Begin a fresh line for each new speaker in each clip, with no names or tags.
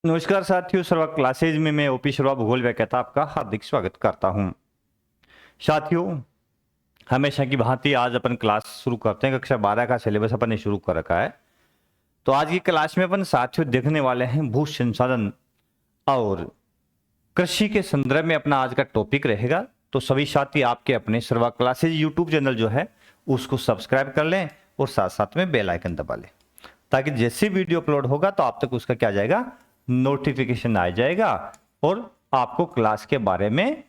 नमस्कार साथियों, सर्वा क्लासेज में मैं ओपी शर्मा भूगोल व्याख्याता आपका हार्दिक स्वागत करता हूं। साथियों, हमेशा की भांति आज अपन क्लास शुरू करते हैं। कक्षा 12 का सिलेबस अपन ने शुरू कर रखा है। तो आज की क्लास में अपन साथियों देखने वाले हैं भू संसाधन और कृषि के संदर्भ में अपना आज का टॉपिक रहेगा। तो सभी साथी आपके अपने सर्वा क्लासेज यूट्यूब चैनल जो है उसको सब्सक्राइब कर लें और साथ साथ में बेल आइकन दबा लें, ताकि जैसे वीडियो अपलोड होगा तो आप तक उसका क्या जाएगा, नोटिफिकेशन आ जाएगा और आपको क्लास के बारे में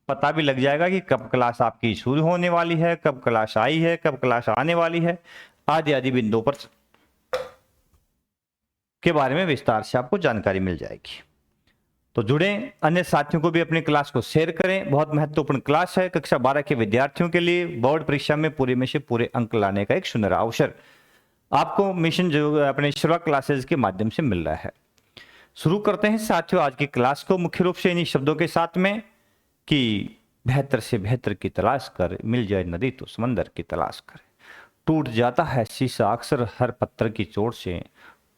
पता भी लग जाएगा कि कब क्लास आपकी शुरू होने वाली है, कब क्लास आई है, कब क्लास आने वाली है, आदि आदि बिंदुओं पर के बारे में विस्तार से आपको जानकारी मिल जाएगी। तो जुड़े, अन्य साथियों को भी अपनी क्लास को शेयर करें। बहुत महत्वपूर्ण क्लास है कक्षा 12 के विद्यार्थियों के लिए। बोर्ड परीक्षा में पूरे में से पूरे अंक लाने का एक सुनहरा अवसर आपको मिशन जो अपने सर्वा क्लासेस के माध्यम से मिल रहा है। शुरू करते हैं साथियों आज की क्लास को मुख्य रूप से इन्हीं शब्दों के साथ में कि बेहतर से बेहतर की तलाश कर, मिल जाए नदी तो समंदर की तलाश कर। टूट जाता है शीशा अक्सर हर पत्थर की चोट से,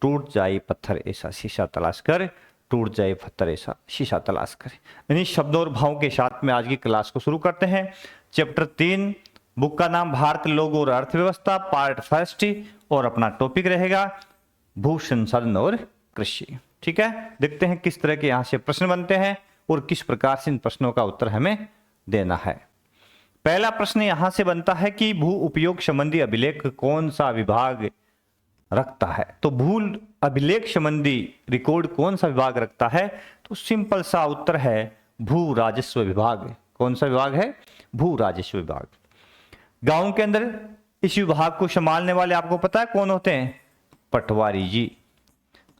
टूट जाए पत्थर ऐसा शीशा तलाश कर, टूट जाए पत्थर ऐसा शीशा तलाश कर। इन्हीं शब्दों और भावों के साथ में आज की क्लास को शुरू करते हैं। चैप्टर 3, बुक का नाम भारत, लोग और अर्थव्यवस्था, पार्ट फर्स्ट, और अपना टॉपिक रहेगा भू संसाधन और कृषि। ठीक है, देखते हैं किस तरह के यहां से प्रश्न बनते हैं और किस प्रकार से इन प्रश्नों का उत्तर हमें देना है। पहला प्रश्न यहां से बनता है कि भू उपयोग संबंधी अभिलेख कौन सा विभाग रखता है। तो भू अभिलेख संबंधी रिकॉर्ड कौन सा विभाग रखता है? तो सिंपल सा उत्तर है भू राजस्व विभाग। कौन सा विभाग है? भू राजस्व विभाग। गांव के अंदर इस विभाग को संभालने वाले आपको पता है कौन होते हैं? पटवारी जी,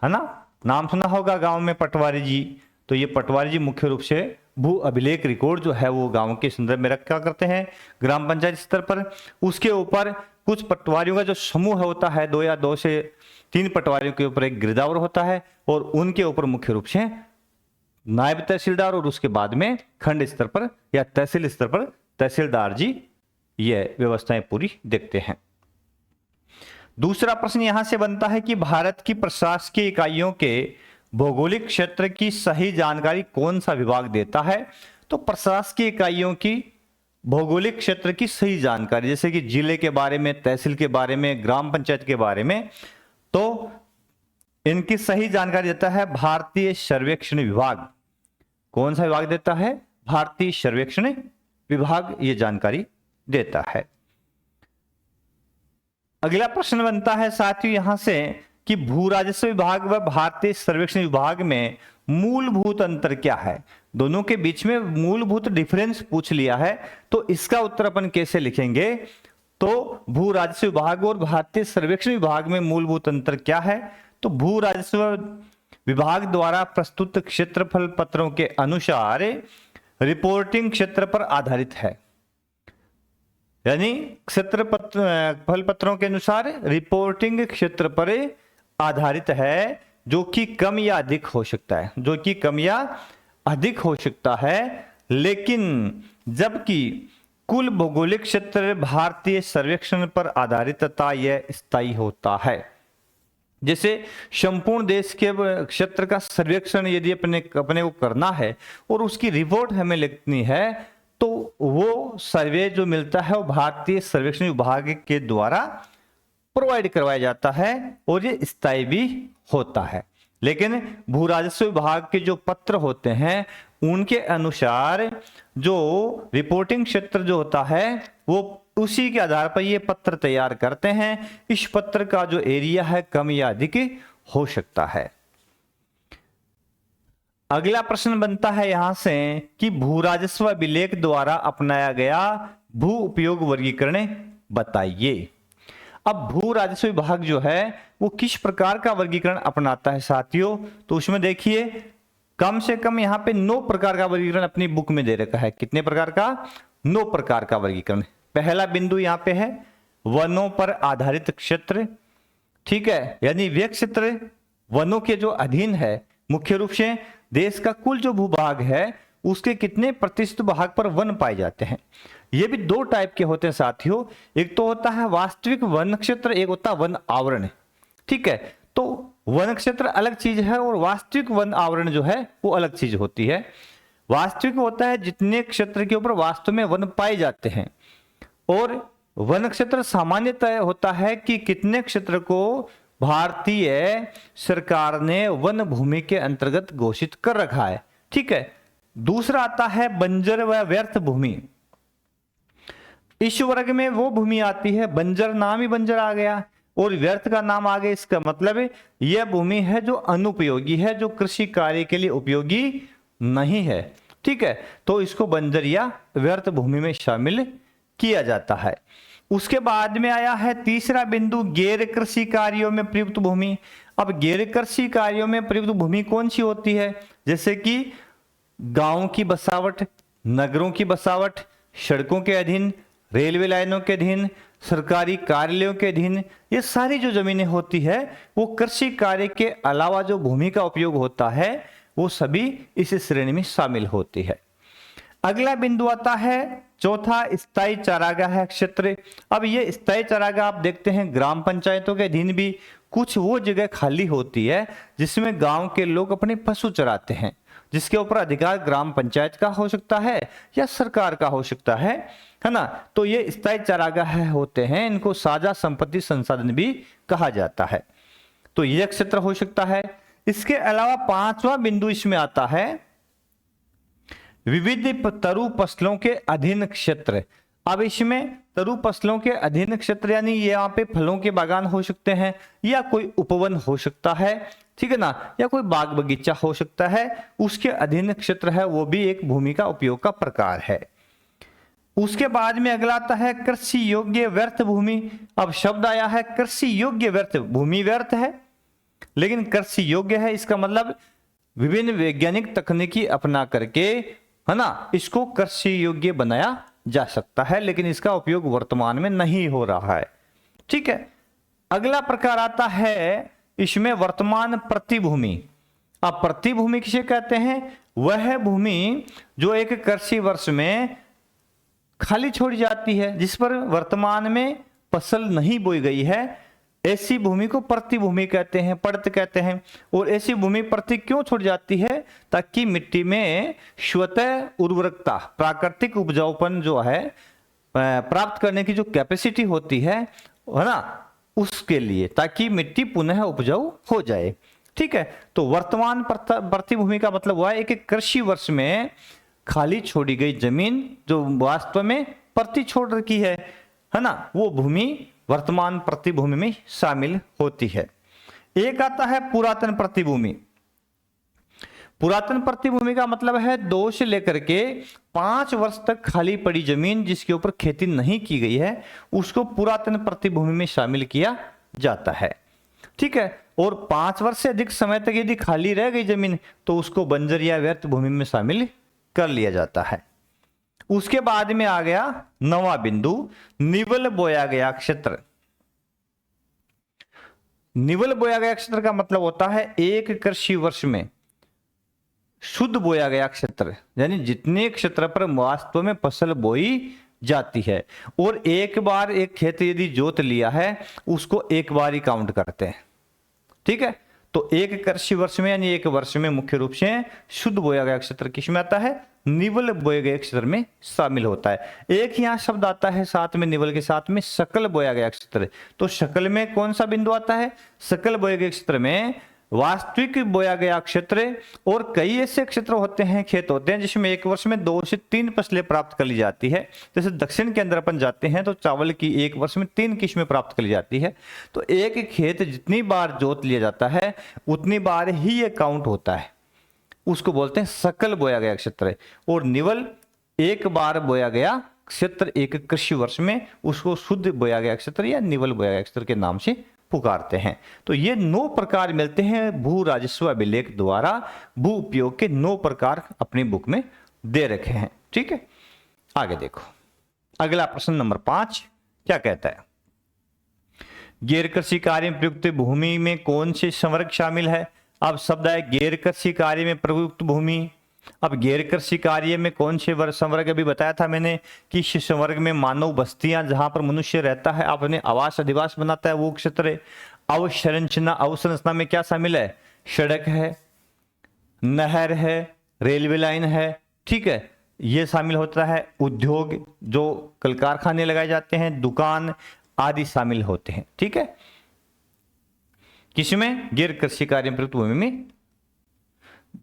है ना? नाम सुना होगा गांव में पटवारी जी। तो ये पटवारी जी मुख्य रूप से भू अभिलेख रिकॉर्ड जो है वो गांव के संदर्भ में रखा करते हैं ग्राम पंचायत स्तर पर। उसके ऊपर कुछ पटवारियों का जो समूह होता है, 2 या 2 से 3 पटवारियों के ऊपर एक गिरदावर होता है और उनके ऊपर मुख्य रूप से नायब तहसीलदार और उसके बाद में खंड स्तर पर या तहसील स्तर पर तहसीलदार जी ये व्यवस्थाएं पूरी देखते हैं। दूसरा प्रश्न यहां से बनता है कि भारत की प्रशासकीय इकाइयों के भौगोलिक क्षेत्र की सही जानकारी कौन सा विभाग देता है? तो प्रशासकीय इकाइयों की भौगोलिक क्षेत्र की सही जानकारी, जैसे कि जिले के बारे में, तहसील के बारे में, ग्राम पंचायत के बारे में, तो इनकी सही जानकारी देता है भारतीय सर्वेक्षण विभाग। कौन सा विभाग देता है? भारतीय सर्वेक्षण विभाग ये जानकारी देता है। अगला प्रश्न बनता है साथियों यहां से कि भू राजस्व विभाग व भारतीय सर्वेक्षण विभाग में मूलभूत अंतर क्या है? दोनों के बीच में मूलभूत डिफरेंस पूछ लिया है, तो इसका उत्तर अपन कैसे लिखेंगे? तो भू राजस्व विभाग और भारतीय सर्वेक्षण विभाग में मूलभूत अंतर क्या है? तो भू राजस्व विभाग द्वारा प्रस्तुत क्षेत्रफल पत्रों के अनुसार रिपोर्टिंग क्षेत्र पर आधारित है, यानी क्षेत्रफल पत्रों के अनुसार रिपोर्टिंग क्षेत्र पर आधारित है, जो कि कम या अधिक हो सकता है, जो कि कम या अधिक हो सकता है। लेकिन जबकि कुल भौगोलिक क्षेत्र भारतीय सर्वेक्षण पर आधारित तथा यह स्थायी होता है। जैसे संपूर्ण देश के क्षेत्र का सर्वेक्षण यदि अपने को करना है और उसकी रिपोर्ट हमें लिखनी है, तो वो सर्वे जो मिलता है वो भारतीय सर्वेक्षण विभाग के द्वारा प्रोवाइड करवाया जाता है और ये स्थायी भी होता है। लेकिन भू राजस्व विभाग के जो पत्र होते हैं उनके अनुसार जो रिपोर्टिंग क्षेत्र जो होता है वो उसी के आधार पर ये पत्र तैयार करते हैं। इस पत्र का जो एरिया है कम या अधिक हो सकता है। अगला प्रश्न बनता है यहां से कि भू राजस्व अभिलेख द्वारा अपनाया गया भू उपयोग वर्गीकरण बताइए। अब भू राजस्व विभाग जो है वो किस प्रकार का वर्गीकरण अपनाता है साथियों? तो उसमें देखिए कम से कम यहां पे 9 प्रकार का वर्गीकरण अपनी बुक में दे रखा है। कितने प्रकार का? 9 प्रकार का वर्गीकरण। पहला बिंदु यहां पे है वनों पर आधारित क्षेत्र। ठीक है, यानी वे क्षेत्र वनों के जो अधीन है, मुख्य रूप से देश का कुल जो भूभाग है उसके कितने प्रतिशत भाग पर वन पाए जाते हैं। ये भी 2 टाइप के होते हैं साथियों। एक तो होता है वास्तविक वन क्षेत्र, एक होता है वन आवरण। ठीक है, तो वन क्षेत्र अलग चीज है और वास्तविक वन आवरण जो है वो अलग चीज होती है। वास्तविक होता है जितने क्षेत्र के ऊपर वास्तव में वन पाए जाते हैं, और वन क्षेत्र सामान्यतः होता है कि कितने क्षेत्र को भारतीय सरकार ने वन भूमि के अंतर्गत घोषित कर रखा है। ठीक है। दूसरा आता है बंजर व व्यर्थ भूमि। इस वर्ग में वो भूमि आती है, बंजर नाम ही बंजर आ गया और व्यर्थ का नाम आ गया, इसका मतलब है यह भूमि है जो अनुपयोगी है, जो कृषि कार्य के लिए उपयोगी नहीं है। ठीक है, तो इसको बंजर या व्यर्थ भूमि में शामिल किया जाता है। उसके बाद में आया है तीसरा बिंदु, गैर कृषि कार्यों में प्रयुक्त भूमि। अब गैर कृषि कार्यों में प्रयुक्त भूमि कौन सी होती है? जैसे कि गांव की बसावट, नगरों की बसावट, सड़कों के अधीन, रेलवे लाइनों के अधीन, सरकारी कार्यालयों के अधीन, ये सारी जो जमीनें होती है वो कृषि कार्य के अलावा जो भूमि का उपयोग होता है वो सभी इस श्रेणी में शामिल होती है। अगला बिंदु आता है चौथा, स्थायी चारागाह क्षेत्र। अब ये स्थायी चारागाह आप देखते हैं ग्राम पंचायतों के अधीन भी कुछ वो जगह खाली होती है जिसमें गांव के लोग अपने पशु चराते हैं, जिसके ऊपर अधिकार ग्राम पंचायत का हो सकता है या सरकार का हो सकता है ना। तो ये स्थायी चारागाह होते हैं, इनको साझा संपत्ति संसाधन भी कहा जाता है। तो यह क्षेत्र हो सकता है। इसके अलावा पांचवा बिंदु इसमें आता है विविध तरु फसलों के अधीन क्षेत्र। अब इसमें तरु फसलों के अधीन क्षेत्र यानी यहाँ पे फलों के बागान हो सकते हैं या कोई उपवन हो सकता है, ठीक है ना, या कोई बाग बगीचा हो सकता है, उसके अधीन क्षेत्र है, वो भी एक भूमि का उपयोग का प्रकार है। उसके बाद में अगला आता है कृषि योग्य व्यर्थ भूमि। अब शब्द आया है कृषि योग्य व्यर्थ, भूमि व्यर्थ है लेकिन कृषि योग्य है, इसका मतलब विभिन्न वैज्ञानिक तकनीकी अपना करके, है ना, इसको कृषि योग्य बनाया जा सकता है, लेकिन इसका उपयोग वर्तमान में नहीं हो रहा है। ठीक है। अगला प्रकार आता है इसमें वर्तमान प्रतिभूमि। अब प्रतिभूमि किसे कहते हैं? वह भूमि जो एक कृषि वर्ष में खाली छोड़ी जाती है, जिस पर वर्तमान में फसल नहीं बोई गई है, ऐसी भूमि को प्रतिभूमि कहते हैं, पड़त कहते हैं। और ऐसी भूमि प्रति क्यों छोड़ जाती है? ताकि मिट्टी में स्वतः उर्वरकता, प्राकृतिक उपजाऊपन जो है प्राप्त करने की जो कैपेसिटी होती है ना, उसके लिए, ताकि मिट्टी पुनः उपजाऊ हो जाए। ठीक है। तो वर्तमान प्रतिभूमि का मतलब हुआ एक कृषि वर्ष में खाली छोड़ी गई जमीन जो वास्तव में प्रति छोड़ रखी है ना, वो भूमि वर्तमान प्रतिभूमि में शामिल होती है। एक आता है पुरातन प्रतिभूमि। पुरातन प्रतिभूमि का मतलब है 2 से लेकर के 5 वर्ष तक खाली पड़ी जमीन जिसके ऊपर खेती नहीं की गई है, उसको पुरातन प्रतिभूमि में शामिल किया जाता है। ठीक है। और 5 वर्ष से अधिक समय तक यदि खाली रह गई जमीन तो उसको बंजर या व्यर्थ भूमि में शामिल कर लिया जाता है। उसके बाद में आ गया 9वां बिंदु, निवल बोया गया क्षेत्र। निवल बोया गया क्षेत्र का मतलब होता है एक कृषि वर्ष में शुद्ध बोया गया क्षेत्र, यानी जितने क्षेत्र पर वास्तव में फसल बोई जाती है, और एक बार एक खेत यदि जोत लिया है उसको एक बार ही काउंट करते हैं। ठीक है। तो एक कृषि वर्ष में यानी एक वर्ष में मुख्य रूप से शुद्ध बोया गया क्षेत्र किसमें आता है? निवल बोए गए क्षेत्र में शामिल होता है। एक यहाँ शब्द आता है साथ में निवल के साथ में, सकल बोया गया क्षेत्र। तो सकल में कौन सा बिंदु आता है? सकल बोए गए क्षेत्र में वास्तविक बोया गया क्षेत्र, और कई ऐसे क्षेत्र होते हैं, खेत होते हैं जिसमें एक वर्ष में 2 से 3 फसलें प्राप्त कर ली जाती है। जैसे दक्षिण के अंदर अपन जाते हैं तो चावल की एक वर्ष में 3 किस्में प्राप्त कर ली जाती है। तो एक खेत जितनी बार जोत लिया जाता है उतनी बार ही ये काउंट होता है, उसको बोलते हैं सकल बोया गया क्षेत्र। और निवल एक बार बोया गया क्षेत्र एक कृषि वर्ष में, उसको शुद्ध बोया गया क्षेत्र या निवल बोया गया क्षेत्र के नाम से पुकारते हैं। तो ये 9 प्रकार मिलते हैं भू राजस्व अभिलेख द्वारा, भू उपयोग के 9 प्रकार अपनी बुक में दे रखे हैं। ठीक है। आगे देखो, अगला प्रश्न नंबर 5 क्या कहता है? गैर कृषि कार्य में प्रयुक्त भूमि में कौन से संवर्ग शामिल है? अब शब्द है गैर कृषि कार्य में प्रयुक्त भूमि। अब गैर कृषि कार्य में कौन से संवर्ग, अभी बताया था मैंने कि इस संवर्ग में मानव बस्तियां, जहां पर मनुष्य रहता है, अपने आवास अधिवास बनाता है, वो क्षेत्र है। अवसंरचना में क्या शामिल है? सड़क है, नहर है, रेलवे लाइन है, ठीक है, ये शामिल होता है। उद्योग, जो कल कारखाने लगाए जाते हैं, दुकान आदि शामिल होते हैं, ठीक है। किसमें? गैर कृषि कार्य प्रयुक्त भूमि में।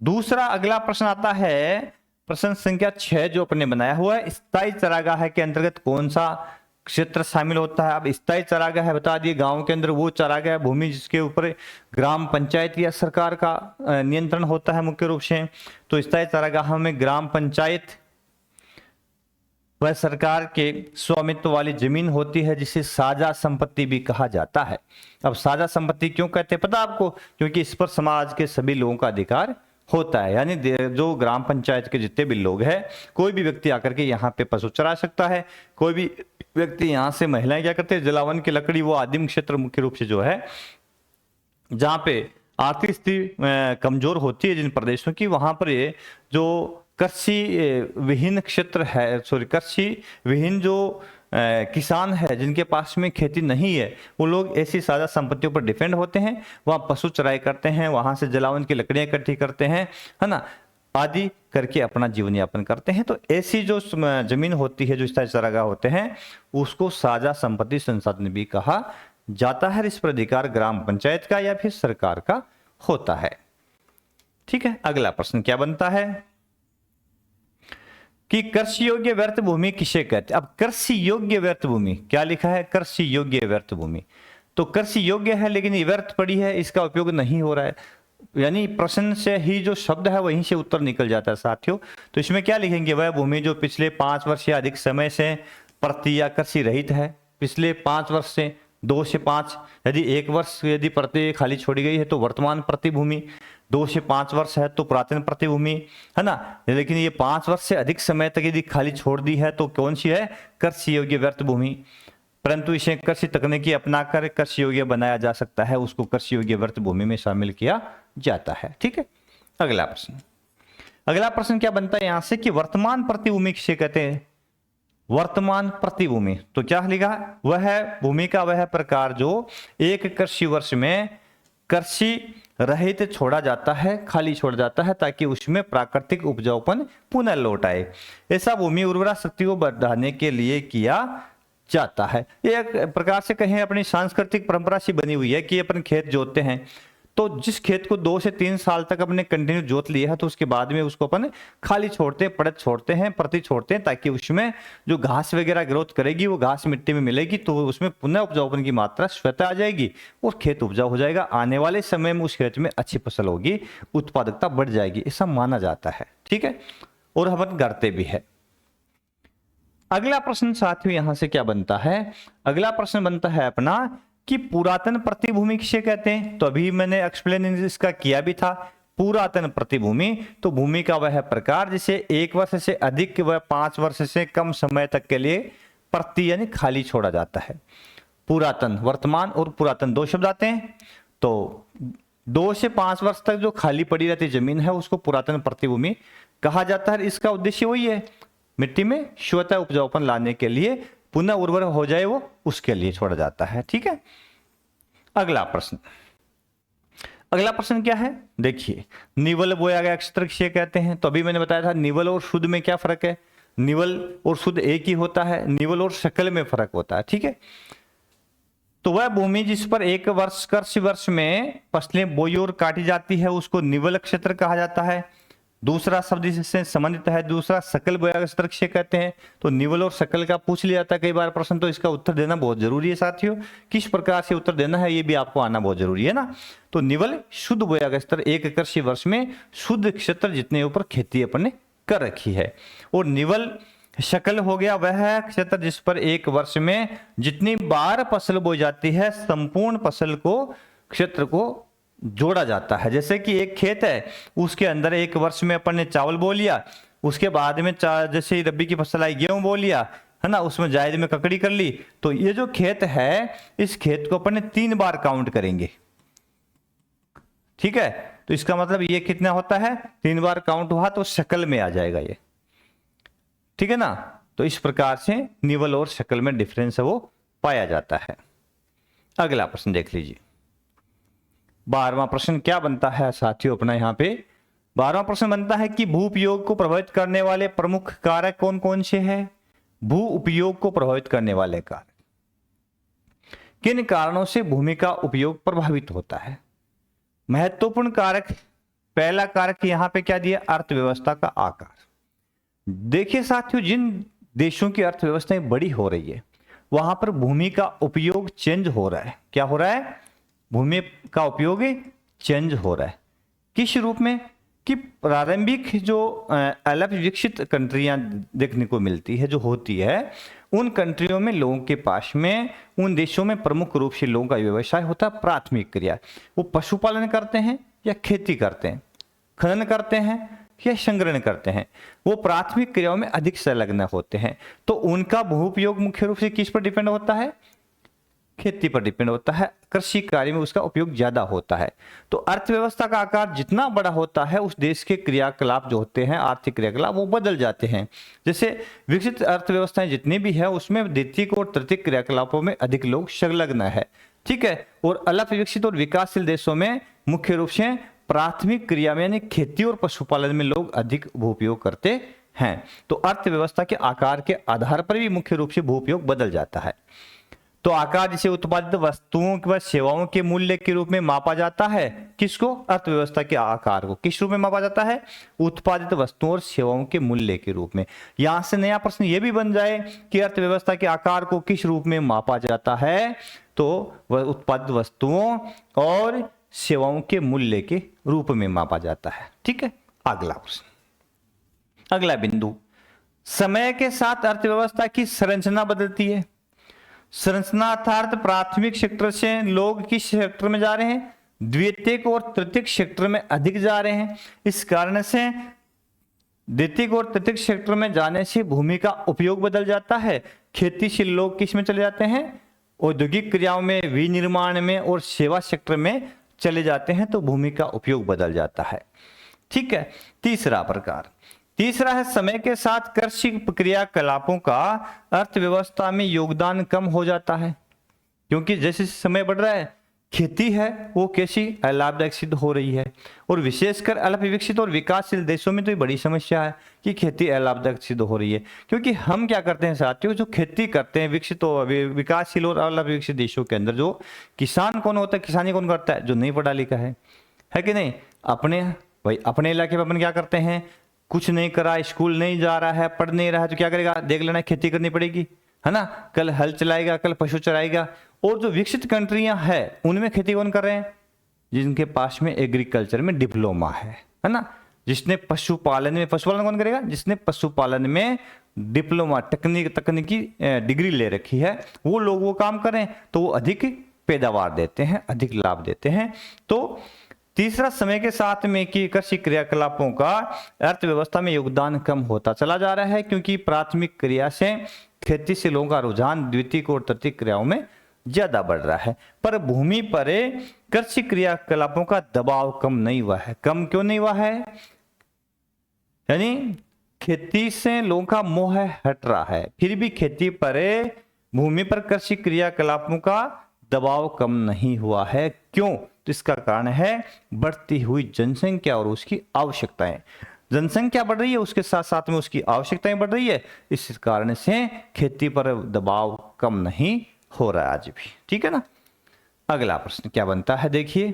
दूसरा अगला प्रश्न आता है, प्रश्न संख्या 6 जो अपने बनाया हुआ है, स्थायी चारागाह के अंतर्गत कौन सा क्षेत्र शामिल होता है? अब स्थायी चारागाह है, बता दिए, गांव के अंदर वो चारागाह भूमि जिसके ऊपर ग्राम पंचायत या सरकार का नियंत्रण होता है मुख्य रूप से। तो स्थायी चारागाह में ग्राम पंचायत वह सरकार के स्वामित्व वाली जमीन होती है, जिसे साझा संपत्ति भी कहा जाता है। अब साझा संपत्ति क्यों कहते हैं पता आपको? क्योंकि इस पर समाज के सभी लोगों का अधिकार होता है, यानी जो ग्राम पंचायत के जितने भी लोग हैं, कोई भी व्यक्ति आकर के यहाँ पे पशु चरा सकता है, कोई भी व्यक्ति यहाँ से, महिलाएं क्या करते हैं, जलावन की लकड़ी, वो आदिम क्षेत्र मुख्य रूप से जो है जहाँ पे आर्थिक स्थिति कमजोर होती है जिन प्रदेशों की, वहां पर ये जो कृषि विहीन क्षेत्र है, सॉरी कृषि विहीन जो किसान है जिनके पास में खेती नहीं है, वो लोग ऐसी साझा संपत्तियों पर डिपेंड होते हैं, वहाँ पशु चराई करते हैं, वहां से जलावन की लकड़ियां इकट्ठी करते हैं, है ना, आदि करके अपना जीवन यापन करते हैं। तो ऐसी जो जमीन होती है, जो स्थायी चारागाह होते हैं, उसको साझा संपत्ति संसाधन भी कहा जाता है। इस पर अधिकार ग्राम पंचायत का या फिर सरकार का होता है, ठीक है। अगला प्रश्न क्या बनता है कि कृषि योग्य व्यर्थ भूमि किसे कहते हैं? अब कृषि योग्य व्यर्थ भूमि क्या लिखा है? कृषि योग्य व्यर्थ भूमि, तो कृषि योग्य है लेकिन ये व्यर्थ पड़ी है, इसका उपयोग नहीं हो रहा है, यानी प्रश्न से ही जो शब्द है वहीं से उत्तर निकल जाता है साथियों। तो इसमें क्या लिखेंगे? वह भूमि जो पिछले 5 वर्ष या अधिक समय से प्रति या कृषि रहित है, पिछले 5 वर्ष से, 2 से 5, यदि 1 वर्ष यदि प्रति खाली छोड़ी गई है तो वर्तमान प्रतिभूमि, 2 से 5 वर्ष है तो पुरातन प्रतिभूमि, है ना। लेकिन ये 5 वर्ष से अधिक समय तक यदि खाली छोड़ दी है तो कौन सी है? कृषि योग्य व्यर्थ भूमि। परंतु इसे कृषि तकनीकी अपनाकर कृषि योग्य बनाया जा सकता है, उसको कृषि योग्य व्यर्थ भूमि में शामिल किया जाता है, ठीक है। अगला प्रश्न क्या बनता है यहां से कि वर्तमान प्रतिभूमि किसे कहते हैं? वर्तमान प्रतिभूमि, तो क्या लिखा? वह भूमि का वह प्रकार जो एक कृषि वर्ष में कृषि रहित छोड़ा जाता है, खाली छोड़ा जाता है, ताकि उसमें प्राकृतिक उपजाऊपन पुनः लौट आए। ऐसा भूमि उर्वरा शक्ति को बढ़ाने के लिए किया जाता है। ये एक प्रकार से कहें अपनी सांस्कृतिक परंपरा सी बनी हुई है कि अपन खेत जोतते हैं, तो जिस खेत को 2 से 3 साल तक अपने कंटिन्यू जोत लिया है, तो उसके बाद में उसको अपन खाली छोड़ते हैं, पड़त छोड़ते हैं, प्रति छोड़ते हैं, ताकि उसमें जो घास वगैरह ग्रोथ करेगी वो घास मिट्टी में मिलेगी, तो उसमें पुनः उपजाऊपन की मात्रा स्वतः आ जाएगी और खेत उपजाऊ हो जाएगा। आने वाले समय में उस खेत में अच्छी फसल होगी, उत्पादकता बढ़ जाएगी, ऐसा माना जाता है, ठीक है, और हम करते भी है। अगला प्रश्न साथियों यहां से क्या बनता है? अगला प्रश्न बनता है अपना कि पुरातन प्रतिभूमि किसे कहते हैं? तो अभी मैंने एक्सप्लेन इसका किया भी था। पुरातन प्रतिभूमि तो भूमि का वह प्रकार जिसे 1 वर्ष से अधिक व 5 वर्ष से कम समय तक के लिए प्रति यानी खाली छोड़ा जाता है। पुरातन, वर्तमान और पुरातन 2 शब्द आते हैं, तो 2 से 5 वर्ष तक जो खाली पड़ी रहती जमीन है उसको पुरातन प्रतिभूमि कहा जाता है। इसका उद्देश्य वही है, मिट्टी में स्वतः उपजाऊपन लाने के लिए, पुनः उर्वर हो जाए वो, उसके लिए छोड़ा जाता है, ठीक है। अगला प्रश्न क्या है? देखिए, निवल बोया गया क्षेत्र किसे कहते हैं? तो अभी मैंने बताया था निवल और शुद्ध में क्या फर्क है? निवल और शुद्ध एक ही होता है, निवल और शकल में फर्क होता है, ठीक है। तो वह भूमि जिस पर 1 वर्ष कृषि वर्ष में फसलें बोई और काटी जाती है उसको निवल क्षेत्र कहा जाता है। दूसरा शब्द इससे संबंधित है, दूसरा सकल बोया क्षेत्र किसे कहते हैं? तो निवल और सकल का पूछ लिया जाता है कई बार प्रश्न, तो इसका उत्तर देना बहुत जरूरी है साथियों। किस प्रकार से उत्तर देना है ये भी आपको आना बहुत जरूरी है ना। तो निवल शुद्ध बोया क्षेत्र, 1 कृषि वर्ष में शुद्ध क्षेत्र जितने ऊपर खेती अपन ने कर रखी है। और निवल शकल हो गया वह क्षेत्र जिस पर 1 वर्ष में जितनी बार फसल बोई जाती है संपूर्ण फसल को, क्षेत्र को जोड़ा जाता है। जैसे कि एक खेत है, उसके अंदर 1 वर्ष में अपन ने चावल बो लिया, उसके बाद में जैसे ही रबी की फसल आई गेहूं बो लिया, है ना, उसमें जायद में ककड़ी कर ली, तो ये जो खेत है इस खेत को अपन ने 3 बार काउंट करेंगे, ठीक है। तो इसका मतलब ये कितना होता है? 3 बार काउंट हुआ तो शकल में आ जाएगा ये, ठीक है ना। तो इस प्रकार से निवल और शकल में डिफरेंस है वो पाया जाता है। अगला प्रश्न देख लीजिए। 12वां प्रश्न क्या बनता है साथियों अपना यहाँ पे? 12वां प्रश्न बनता है कि भू उपयोग को प्रभावित करने वाले प्रमुख कारक कौन कौन से हैं? भू उपयोग को प्रभावित करने वाले कारक, किन कारणों से भूमि का उपयोग प्रभावित होता है? महत्वपूर्ण कारक, पहला कारक यहां पे क्या दिया? अर्थव्यवस्था का आकार। देखिए साथियों, जिन देशों की अर्थव्यवस्थाएं बड़ी हो रही है वहां पर भूमि का उपयोग चेंज हो रहा है। क्या हो रहा है? भूमि का उपयोग चेंज हो रहा है। किस रूप में? कि प्रारंभिक जो अल्प विकसित कंट्रियां देखने को मिलती है, जो होती है, उन कंट्रियों में लोगों के पास में, उन देशों में प्रमुख रूप से लोगों का व्यवसाय होता है प्राथमिक क्रिया। वो पशुपालन करते हैं या खेती करते हैं, खनन करते हैं या संग्रहण करते हैं, वो प्राथमिक क्रियाओं में अधिक संलग्न होते हैं। तो उनका भू उपयोग मुख्य रूप से किस पर डिपेंड होता है? खेती पर डिपेंड होता है। कृषि कार्य में उसका उपयोग ज्यादा होता है। तो अर्थव्यवस्था का आकार जितना बड़ा होता है उस देश के क्रियाकलाप जो होते हैं, आर्थिक क्रियाकलाप, वो बदल जाते हैं। जैसे विकसित अर्थव्यवस्थाएं जितनी भी है उसमें द्वितीयक और तृतीयक क्रियाकलापों में अधिक लोग संलग्न है, ठीक है। और अल्प विकसित और विकासशील देशों में मुख्य रूप से प्राथमिक क्रिया में यानी खेती और पशुपालन में लोग अधिक भू उपयोग करते हैं। तो अर्थव्यवस्था के आकार के आधार पर भी मुख्य रूप से भू उपयोग बदल जाता है। तो आकार जिसे उत्पादित वस्तुओं व सेवाओं के मूल्य के रूप में मापा जाता है। किसको? अर्थव्यवस्था के आकार को किस रूप में मापा जाता है? उत्पादित वस्तुओं और सेवाओं के मूल्य के रूप में। यहां से नया प्रश्न यह भी बन जाए कि अर्थव्यवस्था के आकार को किस रूप में मापा जाता है? तो वह उत्पादित वस्तुओं और सेवाओं के मूल्य के रूप में मापा जाता है, ठीक है। अगला प्रश्न, अगला बिंदु, समय के साथ अर्थव्यवस्था की संरचना बदलती है। संरचना अर्थात प्राथमिक सेक्टर से लोग किस सेक्टर में जा रहे हैं? द्वितीयक और तृतीयक सेक्टर में अधिक जा रहे हैं। इस कारण से द्वितीयक और तृतीयक सेक्टर में जाने से भूमि का उपयोग बदल जाता है। खेती से लोग किस में चले जाते हैं? औद्योगिक क्रियाओं में, विनिर्माण में और सेवा सेक्टर में चले जाते हैं, तो भूमि का उपयोग बदल जाता है, ठीक है। तीसरा प्रकार, तीसरा है समय के साथ कृषि क्रियाकलापों का अर्थव्यवस्था में योगदान कम हो जाता है। क्योंकि जैसे समय बढ़ रहा है खेती है वो कैसी लाभदायक सिद्ध हो रही है। और विशेषकर अल्प विकसित और विकासशील देशों में तो ये बड़ी समस्या है कि खेती अलाभदायक सिद्ध हो रही है। क्योंकि हम क्या करते हैं साथियों, जो खेती करते हैं विकसित और विकासशील और अल्प विकसित देशों के अंदर, जो किसान कौन होता है? किसानी कौन करता है? जो नहीं पढ़ा लिखा है कि नहीं। अपने भाई अपने इलाके में अपन क्या करते हैं? कुछ नहीं करा, स्कूल नहीं जा रहा है, पढ़ नहीं रहा है, तो क्या करेगा? देख लेना खेती करनी पड़ेगी, है ना। कल हल चलाएगा, कल पशु चराएगा। और जो विकसित कंट्रियां हैं उनमें खेती कौन कर रहे हैं? जिनके पास में एग्रीकल्चर में डिप्लोमा है ना। जिसने पशुपालन में, पशुपालन कौन करेगा? जिसने पशुपालन में डिप्लोमा तकनीकी डिग्री ले रखी है, वो लोग वो काम करें तो वो अधिक पैदावार देते हैं, अधिक लाभ देते हैं। तो तीसरा, समय के साथ में कि कृषि क्रियाकलापों का अर्थव्यवस्था में योगदान कम होता चला जा रहा है, क्योंकि प्राथमिक क्रिया से खेती से लोगों का रुझान द्वितीयक और तृतीयक क्रियाओं में ज्यादा बढ़ रहा है। पर भूमि पर कृषि क्रियाकलापों का दबाव कम नहीं हुआ है। कम क्यों नहीं हुआ है? यानी खेती से लोगों का मोह हट रहा है, फिर भी खेती पर, भूमि पर कृषि क्रियाकलापों का दबाव कम नहीं हुआ है। क्यों? तो इसका कारण है बढ़ती हुई जनसंख्या और उसकी आवश्यकताएं। जनसंख्या बढ़ रही है, उसके साथ साथ में उसकी आवश्यकताएं बढ़ रही है। इस कारण से खेती पर दबाव कम नहीं हो रहा है आज भी, ठीक है ना। अगला प्रश्न क्या बनता है, देखिए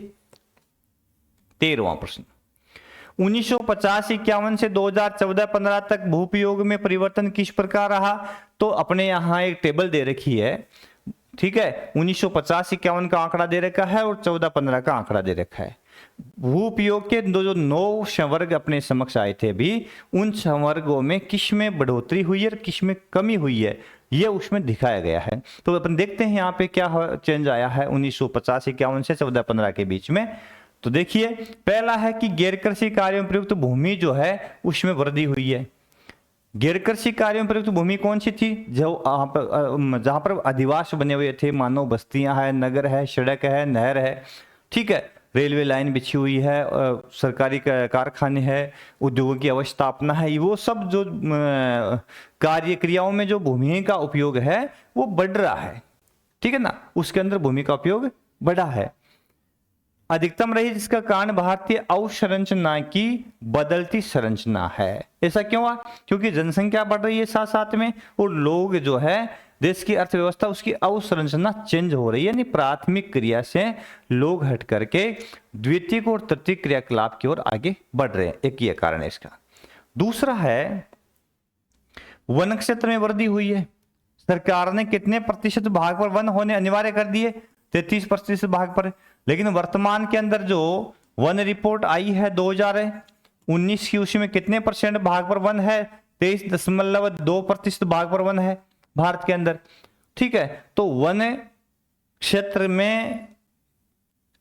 13वां प्रश्न, 1950-51 से 2014-15 तक भूपयोग में परिवर्तन किस प्रकार रहा? तो अपने यहाँ एक टेबल दे रखी है, ठीक है। 1950-51 का आंकड़ा दे रखा है और 14-15 का आंकड़ा दे रखा है। भूपयोग के जो 9 संवर्ग अपने समक्ष आए थे अभी, उन संवर्गों में किस में बढ़ोतरी हुई है और किस में कमी हुई है, ये उसमें दिखाया गया है। तो अपन देखते हैं यहाँ पे क्या चेंज आया है 1950-51 से 14-15 के बीच में। तो देखिए, पहला है कि गैर कृषि कार्यों में प्रयुक्त भूमि जो है उसमें वृद्धि हुई है। गैर कृषि कार्यों में प्रयुक्त भूमि कौन सी थी? जो जहां पर अधिवास बने हुए थे, मानव बस्तियां है, नगर है, सड़क है, नहर है, ठीक है, रेलवे लाइन बिछी हुई है, सरकारी कारखाने हैं, उद्योगों की अवस्थापना है, वो सब जो कार्य क्रियाओं में जो भूमि का उपयोग है वो बढ़ रहा है, ठीक है ना। उसके अंदर भूमि का उपयोग बढ़ा है। अधिकतम रही, जिसका कारण भारतीय अवसंरचना की बदलती संरचना है। ऐसा क्यों हुआ? क्योंकि जनसंख्या बढ़ रही है साथ साथ में, और लोग जो है देश की अर्थव्यवस्था उसकी अवसंरचना चेंज हो रही है, यानी प्राथमिक क्रिया से लोग हट करके द्वितीयक और तृतीयक क्रियाकलाप की ओर आगे बढ़ रहे हैं। एक ये कारण है इसका। दूसरा है वन क्षेत्र में वृद्धि हुई है। सरकार ने कितने प्रतिशत भाग पर वन होने अनिवार्य कर दिए? 33% भाग पर। लेकिन वर्तमान के अंदर जो वन रिपोर्ट आई है 2019 की, उसमें कितने परसेंट भाग पर वन है? 23.2% भाग पर वन है भारत के अंदर। ठीक है, तो वन क्षेत्र में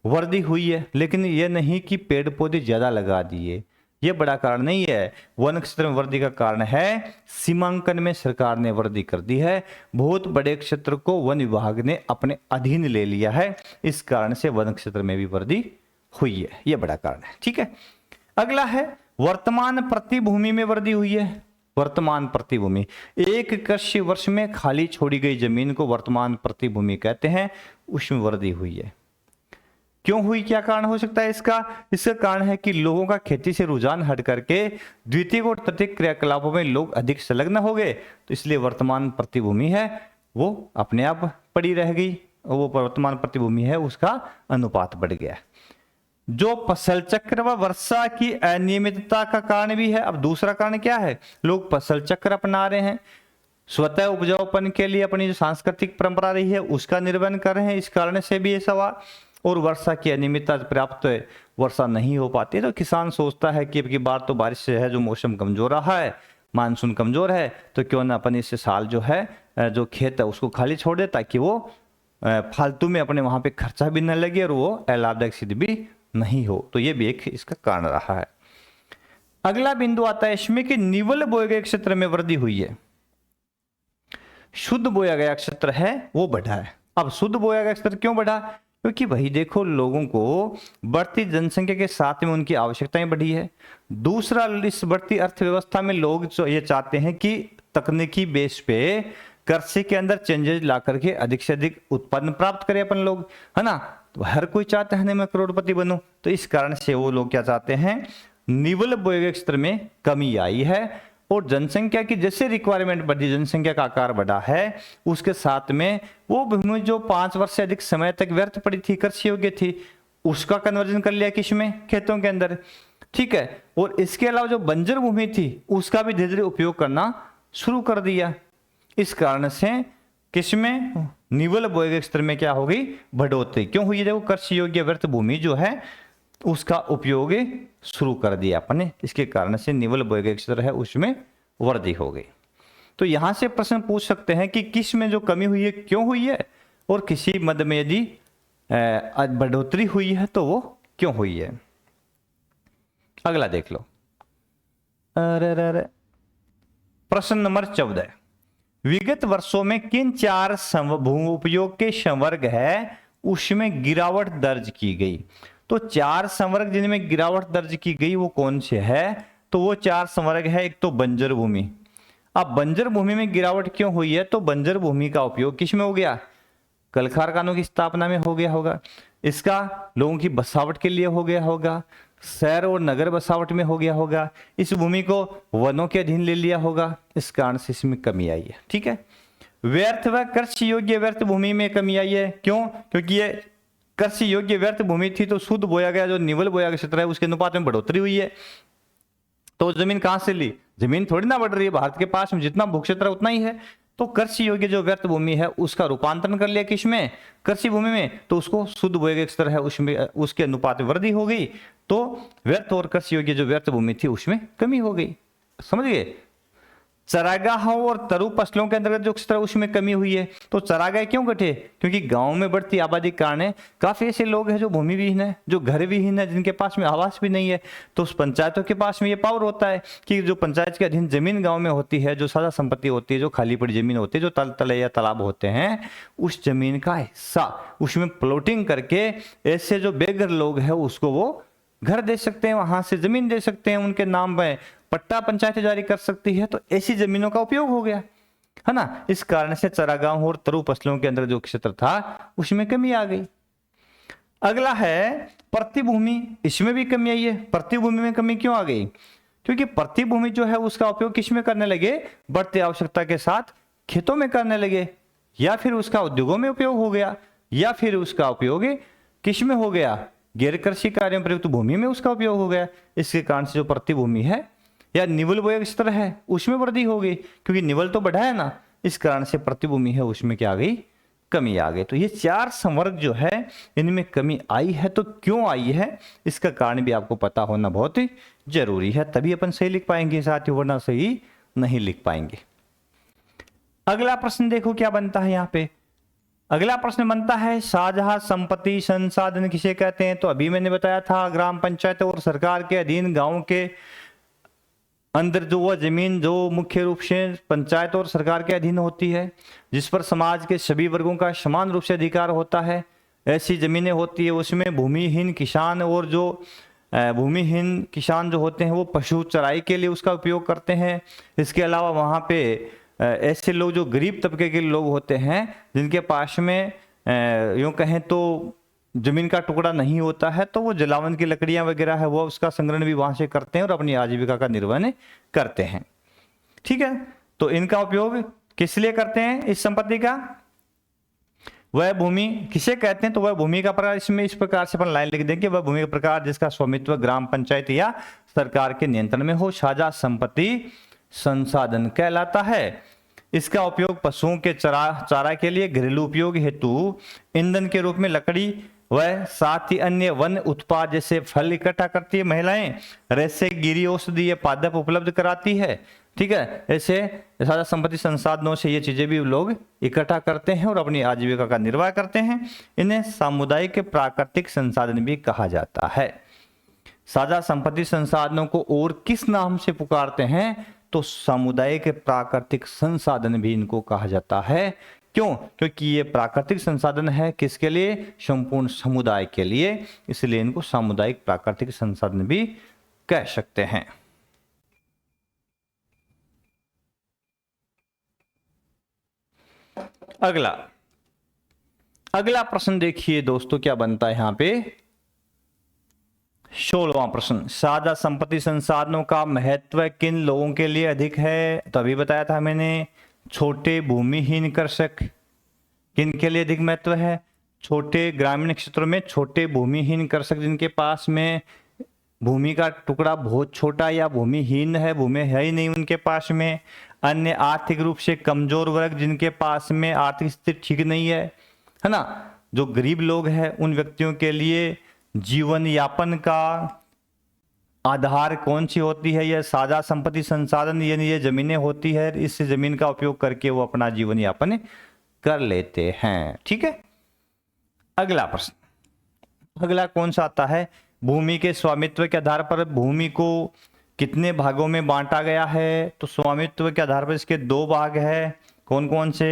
वृद्धि हुई है, लेकिन यह नहीं कि पेड़ पौधे ज्यादा लगा दिए, यह बड़ा कारण नहीं है। वन क्षेत्र में वृद्धि का कारण है सीमांकन में सरकार ने वृद्धि कर दी है, बहुत बड़े क्षेत्र को वन विभाग ने अपने अधीन ले लिया है, इस कारण से वन क्षेत्र में भी वृद्धि हुई है, यह बड़ा कारण है। ठीक है, अगला है वर्तमान प्रतिभूमि में वृद्धि हुई है। वर्तमान प्रतिभूमि, एक कृषि वर्ष में खाली छोड़ी गई जमीन को वर्तमान प्रतिभूमि कहते हैं, उसमें वृद्धि हुई है। क्यों हुई, क्या कारण हो सकता है इसका? इसका कारण है कि लोगों का खेती से रुझान हट करके द्वितीयक और तृतीयक क्रियाकलापों में लोग अधिक संलग्न हो गए, तो इसलिए वर्तमान प्रतिभूमि है वो अपने आप पड़ी रह गई, और वो वर्तमान प्रतिभूमि है उसका अनुपात बढ़ गया। जो फसल चक्र व वर्षा की अनियमितता का कारण भी है। अब दूसरा कारण क्या है? लोग फसल चक्र अपना रहे हैं, स्वतः उपजाऊपन के लिए अपनी जो सांस्कृतिक परंपरा रही है उसका निर्वहन कर रहे हैं, इस कारण से भी ये सवाल। और वर्षा की अनियमितता, पर्याप्त वर्षा नहीं हो पाती, तो किसान सोचता है कि अब की बार तो बारिश से है जो मौसम कमजोर रहा है, मानसून कमजोर है, तो क्यों ना अपन इस साल जो है जो खेत है उसको खाली छोड़ दे, ताकि वो फालतू में अपने वहां पे खर्चा भी न लगे और वो लाभदायक सिद्ध भी नहीं हो। तो ये भी एक इसका कारण रहा है। अगला बिंदु आता है इसमें कि निवल बोए गए क्षेत्र में वृद्धि हुई है। शुद्ध बोया गया क्षेत्र है वो बढ़ा है। अब शुद्ध बोया गया क्षेत्र क्यों बढ़ा? क्योंकि भाई देखो, लोगों को बढ़ती जनसंख्या के साथ में उनकी आवश्यकताएं बढ़ी है। दूसरा, इस बढ़ती अर्थव्यवस्था में लोग ये चाहते हैं कि तकनीकी बेस पे कृषि के अंदर चेंजेस ला करके अधिक से अधिक उत्पादन प्राप्त करें अपन लोग, है ना। तो हर कोई चाहता है ना मैं करोड़पति बनूं, तो इस कारण से वो लोग क्या चाहते हैं, निवल बोए गए क्षेत्र में कमी आई है। और जनसंख्या की जैसे रिक्वायरमेंट बढ़ी, जनसंख्या का आकार बढ़ा है, उसके साथ में वो भूमि जो 5 वर्ष से अधिक समय तक व्यर्थ पड़ी थी, कृषि योग्य थी, उसका कन्वर्जन कर लिया किसमें? खेतों के अंदर। ठीक है, और इसके अलावा जो बंजर भूमि थी उसका भी धीरे धीरे उपयोग करना शुरू कर दिया। इस कारण से किसमें? निवल बोए गए क्षेत्र में क्या हो गई? बढ़ोतरी। क्यों हुई? देखो, कृषि योग्य व्यर्थ भूमि जो है उसका उपयोग शुरू कर दिया अपने, इसके कारण से निवल बोए गए क्षेत्र है उसमें वृद्धि हो गई। तो यहां से प्रश्न पूछ सकते हैं कि किस में जो कमी हुई है क्यों हुई है, और किसी मद में यदि बढ़ोतरी हुई है तो वो क्यों हुई है। अगला देख लो। अरे प्रश्न नंबर 14, विगत वर्षों में किन 4 भू उपयोग के संवर्ग है उसमें गिरावट दर्ज की गई? तो 4 संवर्ग जिनमें गिरावट दर्ज की गई वो कौन से है? तो वो 4 संवर्ग है। एक तो बंजर भूमि। अब बंजर भूमि में गिरावट क्यों हुई है? तो बंजर भूमि का उपयोग किस में हो गया? कल कारखानों की स्थापना में हो गया होगा, इसका लोगों की बसावट के लिए हो गया होगा, शहर और नगर बसावट में हो गया होगा, इस भूमि को वनों के अधीन ले लिया होगा, इस कारण से इसमें कमी आई है। ठीक है, व्यर्थ व कृषि योग्य व्यर्थ भूमि में कमी आई है। क्यों? क्योंकि ये कृषि योग्य व्यर्थ भूमि थी तो शुद्ध बोया गया जो निवल बोया गया क्षेत्र है उसके अनुपात में बढ़ोतरी हुई है। तो जमीन कहां से ली? जमीन थोड़ी ना बढ़ रही है, भारत के पास में जितना भू क्षेत्र है उतना ही है। तो कृषि योग्य जो व्यर्थ भूमि है उसका रूपांतरण कर लिया किसमें? कृषि भूमि में। तो उसको शुद्ध बोए गए क्षेत्र है उसमें उसके अनुपात में वृद्धि हो गई, तो व्यर्थ और कृषि योग्य जो व्यर्थ भूमि थी उसमें कमी हो गई। समझ गए? चरागाहों और तरु फसलों के अंतर्गत जो क्षेत्र उसमें कमी हुई है। तो चरागाह क्यों घटे? क्योंकि गांव में बढ़ती आबादी के कारण काफी ऐसे लोग हैं जो भूमि विहीन है, जो घर विहीन है, जिनके पास में आवास भी नहीं है। तो उस पंचायतों के पास में ये पावर होता है कि जो पंचायत के अधीन जमीन गांव में होती है, जो साझा संपत्ति होती है, जो खाली पड़ी जमीन होती है, जो तल या तालाब होते हैं, उस जमीन का हिस्सा उसमें प्लॉटिंग करके ऐसे जो बेघर लोग हैं उसको वो घर दे सकते हैं, वहां से जमीन दे सकते हैं, उनके नाम पे पट्टा पंचायत जारी कर सकती है। तो ऐसी जमीनों का उपयोग हो गया, है ना। इस कारण से चरागाहों और तरु फसलों के अंदर जो क्षेत्र था उसमें कमी आ गई। अगला है प्रतिभूमि, इसमें भी कमी आई है। प्रतिभूमि में कमी क्यों आ गई? क्योंकि प्रतिभूमि जो है उसका उपयोग किस में करने लगे? बढ़ती आवश्यकता के साथ खेतों में करने लगे, या फिर उसका उद्योगों में उपयोग हो गया, या फिर उसका उपयोग किस में हो गया? गैर कृषि कार्यों में प्रयुक्त भूमि में उसका उपयोग हो गया। इसके कारण से जो प्रतिभूमि है या निवल बोया स्तर है उसमें वृद्धि हो गई, क्योंकि निवल तो बढ़ा है ना, इस कारण से प्रतिभूमि है उसमें क्या आ गई? कमी आ गई। तो ये 4 संवर्ग जो है इनमें कमी आई है। तो क्यों आई है इसका कारण भी आपको पता होना बहुत ही जरूरी है, तभी अपन सही लिख पाएंगे साथियों, वरना सही नहीं लिख पाएंगे। अगला प्रश्न देखो क्या बनता है यहाँ पे। अगला प्रश्न बनता है साझा संपत्ति संसाधन किसे कहते हैं? तो अभी मैंने बताया था ग्राम पंचायत और सरकार के अधीन गांव के अंदर जो वह जमीन जो मुख्य रूप से पंचायत और सरकार के अधीन होती है, जिस पर समाज के सभी वर्गों का समान रूप से अधिकार होता है, ऐसी जमीनें होती है। उसमें भूमिहीन किसान और जो भूमिहीन किसान जो होते हैं वो पशु चराई के लिए उसका उपयोग करते हैं। इसके अलावा वहाँ पे ऐसे लोग जो गरीब तबके के लोग होते हैं, जिनके पास में यूँ कहें तो जमीन का टुकड़ा नहीं होता है, तो वो जलावन की लकड़ियां वगैरह है वो उसका संग्रहण भी वहां से करते हैं और अपनी आजीविका का निर्वहन करते हैं। ठीक है, तो इनका उपयोग किस लिए करते हैं? इस संपत्ति का वह भूमि किसे कहते हैं? तो वह भूमि का प्रकार, इसमें इस प्रकार से अपन लाइन लिख देंगे, वह भूमि का प्रकार जिसका स्वामित्व ग्राम पंचायत या सरकार के नियंत्रण में हो साझा संपत्ति संसाधन कहलाता है। इसका उपयोग पशुओं के चारा के लिए, घरेलू उपयोग हेतु ईंधन के रूप में लकड़ी वह साथ ही अन्य वन उत्पाद जैसे फल इकट्ठा करती है महिलाएं, रेसे गिरी औषधीय पादप उपलब्ध कराती है। ठीक है, ऐसे साझा संपत्ति संसाधनों से ये चीजें भी लोग इकट्ठा करते हैं और अपनी आजीविका का निर्वाह करते हैं। इन्हें सामुदायिक प्राकृतिक संसाधन भी कहा जाता है। साझा संपत्ति संसाधनों को और किस नाम से पुकारते हैं? तो सामुदायिक प्राकृतिक संसाधन भी इनको कहा जाता है। क्यों? क्योंकि ये प्राकृतिक संसाधन है किसके लिए? संपूर्ण समुदाय के लिए, इसलिए इनको सामुदायिक प्राकृतिक संसाधन भी कह सकते हैं। अगला प्रश्न देखिए दोस्तों क्या बनता है यहां पे। 16वां प्रश्न, साझा संपत्ति संसाधनों का महत्व किन लोगों के लिए अधिक है? तो अभी बताया था मैंने, छोटे भूमिहीन कृषक। किन के लिए अधिक महत्व है? छोटे ग्रामीण क्षेत्रों में छोटे भूमिहीन कृषक, जिनके पास में भूमि का टुकड़ा बहुत छोटा या भूमिहीन है, भूमि है ही नहीं उनके पास में। अन्य आर्थिक रूप से कमजोर वर्ग, जिनके पास में आर्थिक स्थिति ठीक नहीं है ना, जो गरीब लोग हैं, उन व्यक्तियों के लिए जीवन यापन का आधार कौन सी होती है? यह साझा संपत्ति संसाधन, यानी ये जमीनें होती है। इस जमीन का उपयोग करके वो अपना जीवन यापन कर लेते हैं। ठीक है, अगला प्रश्न, अगला कौन सा आता है? भूमि के स्वामित्व के आधार पर भूमि को कितने भागों में बांटा गया है? तो स्वामित्व के आधार पर इसके 2 भाग है। कौन कौन से?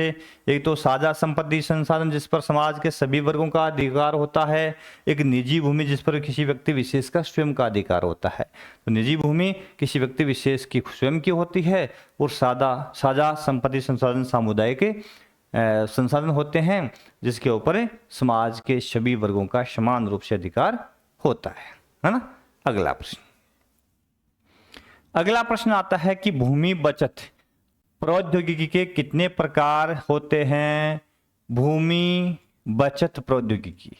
एक तो साझा संपत्ति संसाधन जिस पर समाज के सभी वर्गों का अधिकार होता है। एक निजी भूमि जिस पर किसी व्यक्ति विशेष का स्वयं का अधिकार होता है। तो निजी भूमि किसी व्यक्ति विशेष की स्वयं की होती है, और साझा संपत्ति संसाधन सामुदायिक संसाधन होते हैं जिसके ऊपर समाज के सभी वर्गों का समान रूप से अधिकार होता है ना। अगला प्रश्न आता है कि भूमि बचत प्रौद्योगिकी के कितने प्रकार होते हैं? भूमि बचत प्रौद्योगिकी,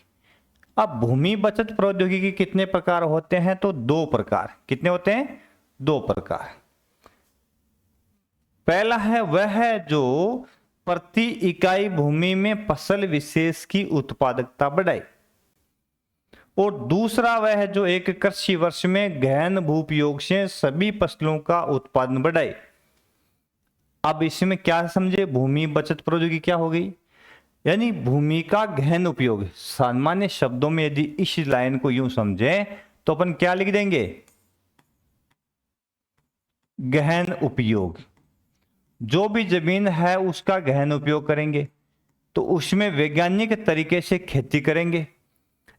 अब भूमि बचत प्रौद्योगिकी कितने प्रकार होते हैं? तो 2 प्रकार। कितने होते हैं? 2 प्रकार। पहला है वह है जो प्रति इकाई भूमि में फसल विशेष की उत्पादकता बढ़ाए, और दूसरा वह है जो एक कृषि वर्ष में गहन भूपयोग से सभी फसलों का उत्पादन बढ़ाए। अब इसमें क्या समझे? भूमि बचत प्रौद्योगिकी क्या हो गई? यानी भूमि का गहन उपयोग। सामान्य शब्दों में यदि इस लाइन को यूं समझे तो अपन क्या लिख देंगे? गहन उपयोग। जो भी जमीन है उसका गहन उपयोग करेंगे, तो उसमें वैज्ञानिक तरीके से खेती करेंगे,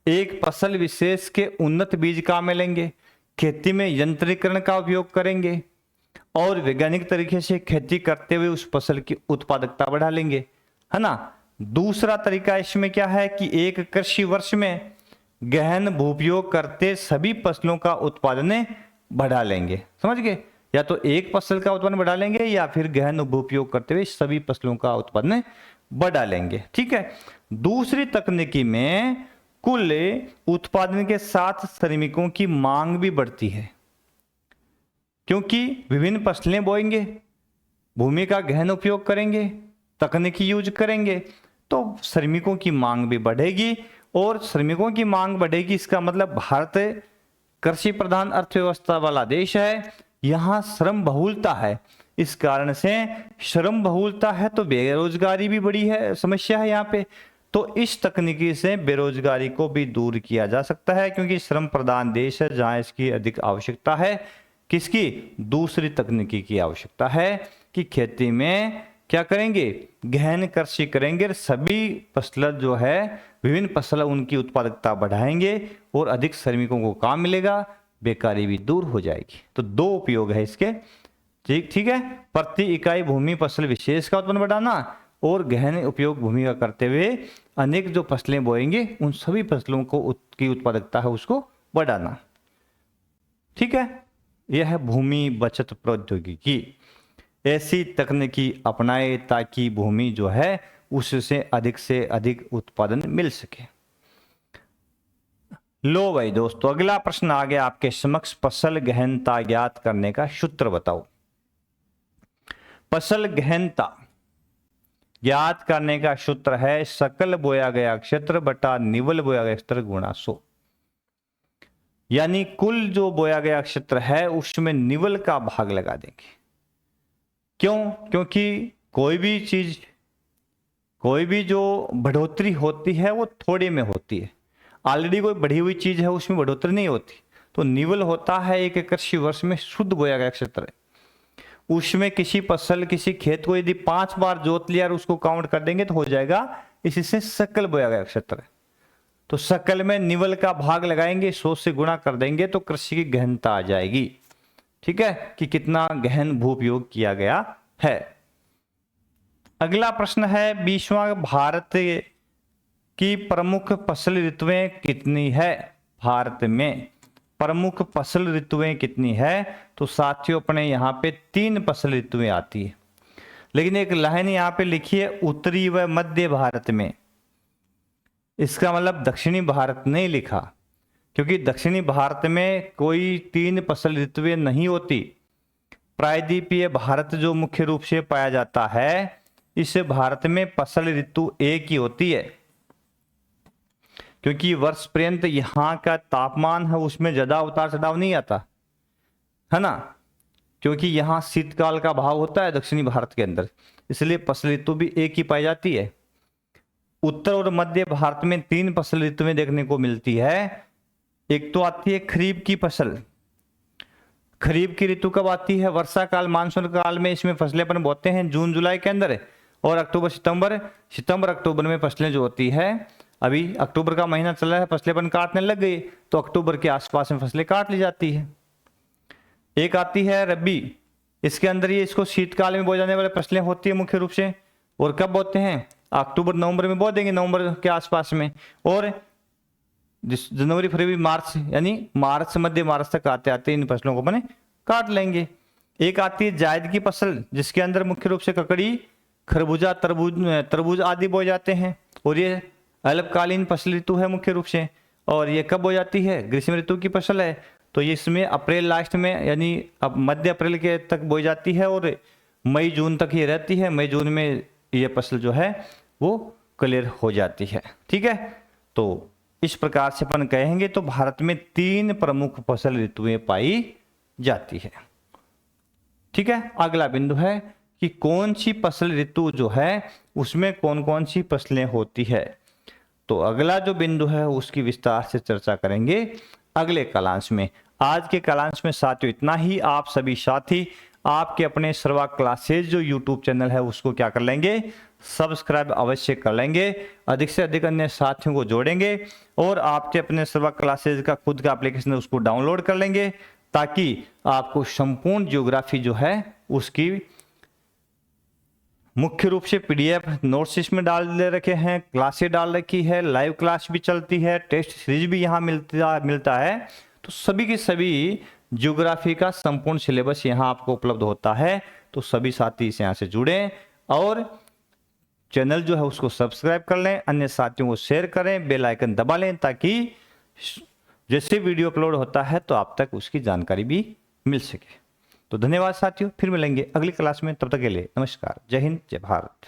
एक फसल विशेष के उन्नत बीज काम में लेंगे, खेती में यंत्रीकरण का उपयोग करेंगे, और वैज्ञानिक तरीके से खेती करते हुए उस फसल की उत्पादकता बढ़ा लेंगे, है ना। दूसरा तरीका इसमें क्या है कि एक कृषि वर्ष में गहन भूपयोग करते सभी फसलों का उत्पादन बढ़ा लेंगे। समझ गए? या तो एक फसल का उत्पादन बढ़ा लेंगे या फिर गहन भूपयोग करते हुए सभी फसलों का उत्पादन बढ़ा लेंगे। ठीक है। दूसरी तकनीकी में कुल उत्पादन के साथ श्रमिकों की मांग भी बढ़ती है, क्योंकि विभिन्न फसलें बोएंगे, भूमि का गहन उपयोग करेंगे, तकनीकी यूज करेंगे, तो श्रमिकों की मांग भी बढ़ेगी। और श्रमिकों की मांग बढ़ेगी, इसका मतलब भारत कृषि प्रधान अर्थव्यवस्था वाला देश है, यहाँ श्रम बहुलता है। इस कारण से श्रम बहुलता है तो बेरोजगारी भी बड़ी है, समस्या है यहाँ पे। तो इस तकनीकी से बेरोजगारी को भी दूर किया जा सकता है, क्योंकि श्रम प्रधान देश है जहाँ इसकी अधिक आवश्यकता है। किसकी? दूसरी तकनीकी की आवश्यकता है कि खेती में क्या करेंगे? गहन कृषि करेंगे, सभी फसल जो है, विभिन्न फसल उनकी उत्पादकता बढ़ाएंगे और अधिक श्रमिकों को काम मिलेगा, बेकारी भी दूर हो जाएगी। तो दो उपयोग है इसके। ठीक है। प्रति इकाई भूमि फसल विशेष का उत्पन्न बढ़ाना और गहन उपयोग भूमि का करते हुए अनेक जो फसलें बोएंगे उन सभी फसलों को की उत्पादकता है उसको बढ़ाना। ठीक है। यह है भूमि बचत प्रौद्योगिकी। ऐसी तकनीकी अपनाए ताकि भूमि जो है उससे अधिक उत्पादन मिल सके। लो भाई दोस्तों, अगला प्रश्न आ गया आपके समक्ष। फसल गहनता ज्ञात करने का सूत्र बताओ। फसल गहनता ज्ञात करने का सूत्र है सकल बोया गया क्षेत्र बटा निवल बोया गया क्षेत्र गुणा 100। यानी कुल जो बोया गया क्षेत्र है उसमें निवल का भाग लगा देंगे। क्यों? क्योंकि कोई भी जो बढ़ोतरी होती है वो थोड़े में होती है। ऑलरेडी कोई बढ़ी हुई चीज है उसमें बढ़ोतरी नहीं होती। तो निवल होता है एक कृषि वर्ष में शुद्ध बोया गया क्षेत्र है। उसमें किसी फसल किसी खेत को यदि 5 बार जोत लिया और उसको काउंट कर देंगे तो हो जाएगा, इसी से सकल बोया गया क्षेत्र है। तो सकल में निवल का भाग लगाएंगे, 100 से गुणा कर देंगे तो कृषि की गहनता आ जाएगी। ठीक है, कि कितना गहन भूपयोग किया गया है। अगला प्रश्न है 20वां, भारत की प्रमुख फसल ऋतुएं कितनी है? भारत में प्रमुख फसल ऋतुएं कितनी है? तो साथियों अपने यहाँ पे 3 फसल ऋतुएं आती है, लेकिन एक लाइन यहाँ पे लिखी है उत्तरी व मध्य भारत में। इसका मतलब दक्षिणी भारत नहीं लिखा, क्योंकि दक्षिणी भारत में कोई 3 फसल ऋतुएं नहीं होती। प्रायद्वीपीय भारत जो मुख्य रूप से पाया जाता है, इस भारत में फसल ऋतु एक ही होती है, क्योंकि वर्ष पर्यंत यहाँ का तापमान है उसमें ज्यादा उतार चढ़ाव नहीं आता है ना, क्योंकि यहाँ शीतकाल का भाव होता है दक्षिणी भारत के अंदर, इसलिए फसल ऋतु भी एक ही पाई जाती है। उत्तर और मध्य भारत में 3 फसल ऋतुएं देखने को मिलती है। एक तो आती है खरीफ की फसल। खरीफ की ऋतु कब आती है? वर्षा काल मानसून काल में इसमें फसलें अपन बोते हैं जून जुलाई के अंदर, और अक्टूबर सितंबर अक्टूबर में फसलें जो होती है, अभी अक्टूबर का महीना चल रहा है, फसलें अपन काटने लग गई तो अक्टूबर के आसपास में फसलें काट ली जाती है। एक आती है रबी, इसके अंदर ये इसको शीतकाल में बोए जाने वाली फसलें होती है मुख्य रूप से, और कब बोते हैं? अक्टूबर नवंबर में बो देंगे, नवंबर के आसपास में, और जनवरी फरवरी मार्च, यानी मार्च मध्य मार्च तक आते आते इन फसलों को अपने काट लेंगे। एक आती है जायद की फसल, जिसके अंदर मुख्य रूप से ककड़ी, खरबूजा, तरबूज आदि बोए जाते हैं, और ये अल्पकालीन फसल ऋतु है मुख्य रूप से। और ये कब हो जाती है? ग्रीष्म ऋतु की फसल है, तो ये इसमें अप्रैल लास्ट में, यानी अब मध्य अप्रैल के तक बोई जाती है और मई जून तक ये रहती है। मई जून में ये फसल जो है वो क्लियर हो जाती है। ठीक है, तो इस प्रकार से अपन कहेंगे तो भारत में 3 प्रमुख फसल ऋतुएं पाई जाती है। ठीक है, अगला बिंदु है कि कौन सी फसल ऋतु जो है उसमें कौन कौन सी फसलें होती है। तो अगला जो बिंदु है उसकी विस्तार से चर्चा करेंगे अगले कालांश में। आज के कालांश में साथियों इतना ही। आप सभी साथी आपके अपने सर्वा क्लासेज जो यूट्यूब चैनल है उसको क्या कर लेंगे? सब्सक्राइब अवश्य कर लेंगे, अधिक से अधिक अन्य साथियों को जोड़ेंगे, और आपके अपने सर्वा क्लासेज का खुद का एप्लीकेशन है उसको डाउनलोड कर लेंगे, ताकि आपको संपूर्ण ज्योग्राफी जो है उसकी मुख्य रूप से पीडीएफ नोट्स इसमें डाल दे रखे हैं, क्लासें डाल रखी है, लाइव क्लास भी चलती है, टेस्ट सीरीज भी यहाँ मिलता है। तो सभी की सभी ज्योग्राफी का संपूर्ण सिलेबस यहाँ आपको उपलब्ध होता है। तो सभी साथी इस यहाँ से जुड़ें और चैनल जो है उसको सब्सक्राइब कर लें, अन्य साथियों को शेयर करें, बेल आइकन दबा लें ताकि जैसे वीडियो अपलोड होता है तो आप तक उसकी जानकारी भी मिल सके। तो धन्यवाद साथियों, फिर मिलेंगे अगली क्लास में, तब तक के लिए नमस्कार, जय हिंद, जय भारत।